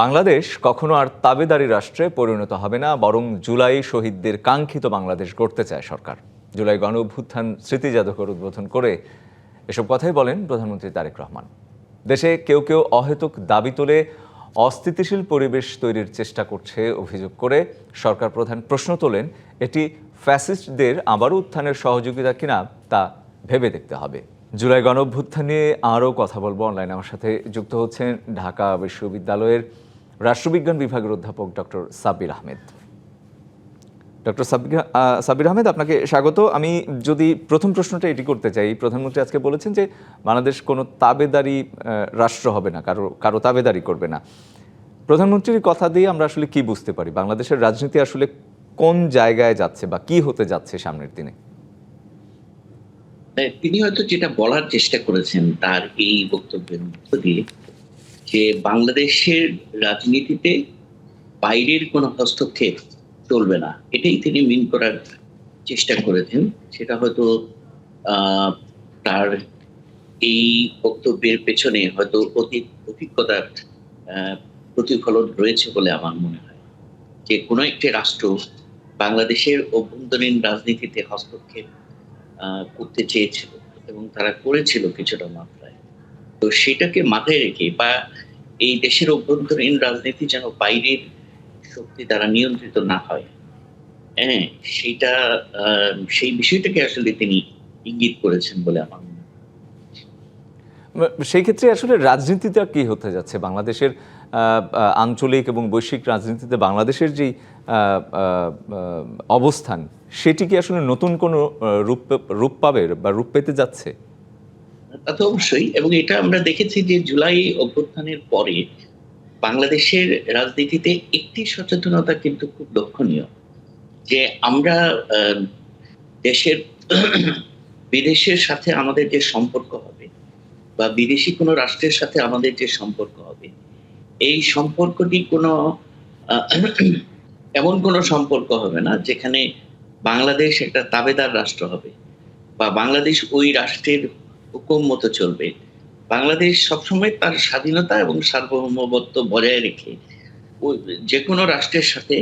বাংলাদেশ কখনো আর তাবেদারি রাষ্ট্রে পরিণত হবে না, বরং জুলাই শহীদদের কাঙ্ক্ষিত বাংলাদেশ গড়তে চায় সরকার। জুলাই গণ অভ্যুত্থান স্মৃতি জাদুঘর উদ্বোধন করে এসব কথাই বলেন প্রধানমন্ত্রী তারেক রহমান। দেশে কেউ কেউ অহেতুক দাবি তোলে অস্থিতিশীল পরিবেশ তৈরির চেষ্টা করছে অভিযোগ করে সরকার প্রধান প্রশ্ন তোলেন, এটি ফ্যাসিস্টদের আবারও উত্থানের সহযোগিতা কিনা তা ভেবে দেখতে হবে। জুলাই গণঅভ্যুত্থান নিয়ে আরও কথা বলবো। অনলাইনে আমার সাথে যুক্ত হচ্ছেন ঢাকা বিশ্ববিদ্যালয়ের রাষ্ট্রবিজ্ঞান বিভাগের অধ্যাপক ডক্টর সাব্বির আহমেদ। ডক্টর সাব্বির আহমেদ, আপনাকে স্বাগত। আমি যদি প্রথম প্রশ্নটা এটি করতে চাই, প্রধানমন্ত্রী আজকে বলেছেন যে বাংলাদেশ কোনো তাবেদারি রাষ্ট্র হবে না, কারো তাবেদারি করবে না। প্রধানমন্ত্রীর কথা দিয়ে আমরা আসলে কি বুঝতে পারি, বাংলাদেশের রাজনীতি আসলে কোন জায়গায় যাচ্ছে বা কি হতে যাচ্ছে সামনের দিনে? তিনি হয়তো যেটা বলার চেষ্টা করেছেন তার এই বক্তব্যের মধ্য দিয়ে, যে বাংলাদেশের রাজনীতিতে বাইরের কোনো হস্তক্ষেপ চলবে না, এটাই তিনি মিন করার চেষ্টা করেছেন। সেটা হয়তো তার এই বক্তব্যের পেছনে হয়তো অতীত অভিজ্ঞতার প্রতিফলন রয়েছে বলে আমার মনে হয়। যে কোনো একটি রাষ্ট্র বাংলাদেশের অভ্যন্তরীণ রাজনীতিতে হস্তক্ষেপ করতে চেয়েছিল এবং তারা করেছিল কিছুটা মাত্রায়। তো সেটাকে মাথায় রেখে বা এই দেশের অভ্যন্তরীণ রাজনীতি যেন বাইরের শক্তি দ্বারা নিয়ন্ত্রিত না হয়, হ্যাঁ, সেইটা সেই বিষয়টাকে আসলে তিনি ইঙ্গিত করেছেন বলে আমার মনে হয়। সেই ক্ষেত্রে আসলে রাজনীতিটা কি হতে যাচ্ছে বাংলাদেশের? আঞ্চলিক এবং বৈশ্বিক রাজনীতিতে বাংলাদেশের যেই অবস্থান, সেটি কি আসলে নতুন কোনো রূপ পাবে বা রূপ পেতে যাচ্ছে? তা তো অবশ্যই, এবং এটা আমরা দেখেছি যে জুলাই অভ্যুত্থানের পরে বাংলাদেশের রাজনীতিতে একটি সচেতনতা কিন্তু খুব লক্ষণীয়, যে আমরা দেশের বিদেশের সাথে আমাদের যে সম্পর্ক হবে বা বিদেশি কোনো রাষ্ট্রের সাথে আমাদের যে সম্পর্ক হবে, এই সম্পর্কটি কোনো এমন কোনো সম্পর্ক হবে না যেখানে বাংলাদেশ একটা তাবেদার রাষ্ট্র হবে বা বাংলাদেশ ওই রাষ্ট্রের হুকুম মতো চলবে। বাংলাদেশ সবসময় তার স্বাধীনতা এবং সার্বভৌমত্ব বজায় রেখে যে কোনো রাষ্ট্রের সাথে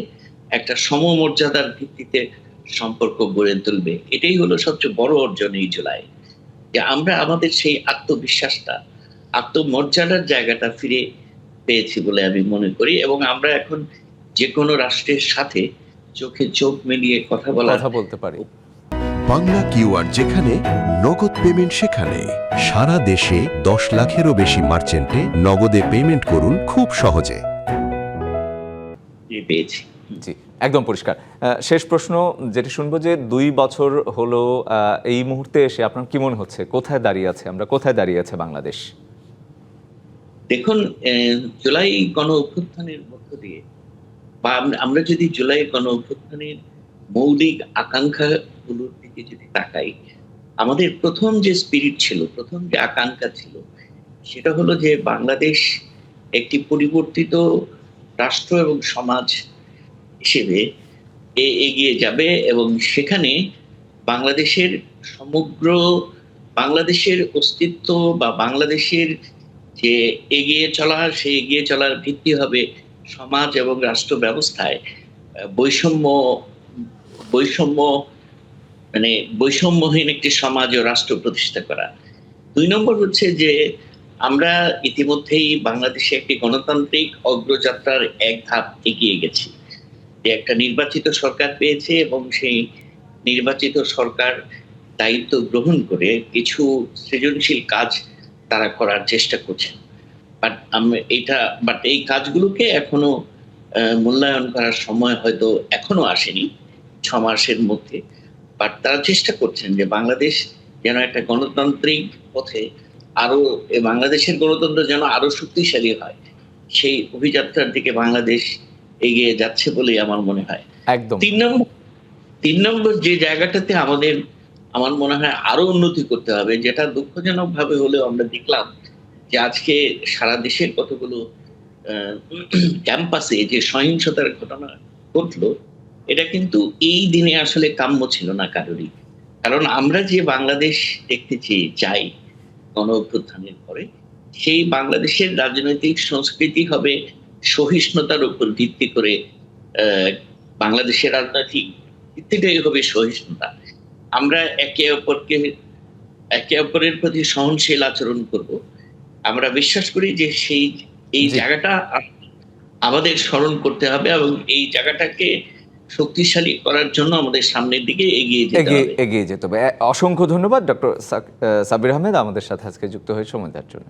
একটা সমমর্যাদার ভিত্তিতে সম্পর্ক গড়ে তুলবে। এটাই হলো সবচেয়ে বড় অর্জন এই জুলাই, যে আমরা আমাদের সেই আত্মবিশ্বাসটা, আত্মমর্যাদার জায়গাটা ফিরে পেয়েছি বলে আমি মনে করি, এবং আমরা এখন যে কোনো রাষ্ট্রের সাথে চোখে চোখ মিলিয়ে কথা বলতে পারি। বাংলা কিউআর, যেখানে নগদ পেমেন্ট সেখানে। সারা দেশে 10 লাখেরও বেশি মার্চেন্টে নগদে পেমেন্ট করুন খুব সহজে। পেয়েছি। জি, একদম পরিষ্কার। শেষ প্রশ্ন যেটি শুনবো, যে 2 বছর হলো এই মুহূর্তে এসে আপনার কি মনে হচ্ছে, কোথায় দাঁড়িয়ে আছে বাংলাদেশ? দেখুন, জুলাই গণ অভ্যুত্থানের মধ্য দিয়ে বা আমরা যদি জুলাই গণ অভ্যুত্থানের মৌলিক আকাঙ্ক্ষাগুলোর দিকে যদি তাকাই, আমাদের প্রথম যে স্পিরিট ছিল, প্রথম যে আকাঙ্ক্ষা ছিল, সেটা হলো যে বাংলাদেশ একটি পরিবর্তিত রাষ্ট্র এবং সমাজ হিসেবে এগিয়ে যাবে, এবং সেখানে বাংলাদেশের সমগ্র বাংলাদেশের অস্তিত্ব বা বাংলাদেশের যে এগিয়ে চলা, সেই এগিয়ে চলার ভিত্তি হবে সমাজ এবং রাষ্ট্র ব্যবস্থায় বৈষম্য বৈষম্য মানে বৈষম্যহীন একটি সমাজ ও রাষ্ট্র প্রতিষ্ঠা করা। 2 নম্বর হচ্ছে যে আমরা ইতিমধ্যেই বাংলাদেশে একটি গণতান্ত্রিক অগ্রযাত্রার এক ধাপ এগিয়ে গেছি, যে একটা নির্বাচিত সরকার পেয়েছে এবং সেই নির্বাচিত সরকার দায়িত্ব গ্রহণ করে কিছু সৃজনশীল কাজ তারা করার চেষ্টা করছেন। বাট এই কাজগুলোকে এখনো মূল্যায়ন করার সময় হয়তো এখনো আসেনি 6 মাসের মধ্যে। বাট তারা চেষ্টা করছেন যে বাংলাদেশ যেন একটা গণতান্ত্রিক পথে আরো, বাংলাদেশের গণতন্ত্র যেন আরো শক্তিশালী হয়, সেই অভিযাত্রার দিকে বাংলাদেশ এগিয়ে যাচ্ছে বলেই আমার মনে হয়। একদম। 3 নম্বর যে জায়গাটাতে আমার মনে হয় আরো উন্নতি করতে হবে, যেটা দুঃখজনক ভাবে হলেও আমরা দেখলাম যে আজকে সারা দেশের কতগুলো ক্যাম্পাসে যে সহিংসতার ঘটনা ঘটলো, এটা কিন্তু এই দিনে আসলে কাম্য ছিল না কারোরই। কারণ আমরা যে বাংলাদেশ দেখতে চাই গণ অভ্যুত্থানের পরে, সেই বাংলাদেশের রাজনৈতিক সংস্কৃতি হবে সহিষ্ণুতার উপর ভিত্তি করে বাংলাদেশের রাজনৈতিক ভিত্তিটাই হবে সহিষ্ণুতা। আমরা একে অপরের প্রতি সহনশীল আচরণ করব। আমরা বিশ্বাস করি যে এই জি। জায়গাটা আমাদের স্মরণ করতে হবে এবং এই জায়গাটাকে শক্তিশালী করার জন্য আমাদের সামনের দিকে এগিয়ে যেতে হবে। এগিয়ে যেতে হবে। অসংখ্য ধন্যবাদ ডক্টর সাব্বির আহমেদ আমাদের সাথে আজকে যুক্ত হয়ে সময় দেওয়ার জন্য।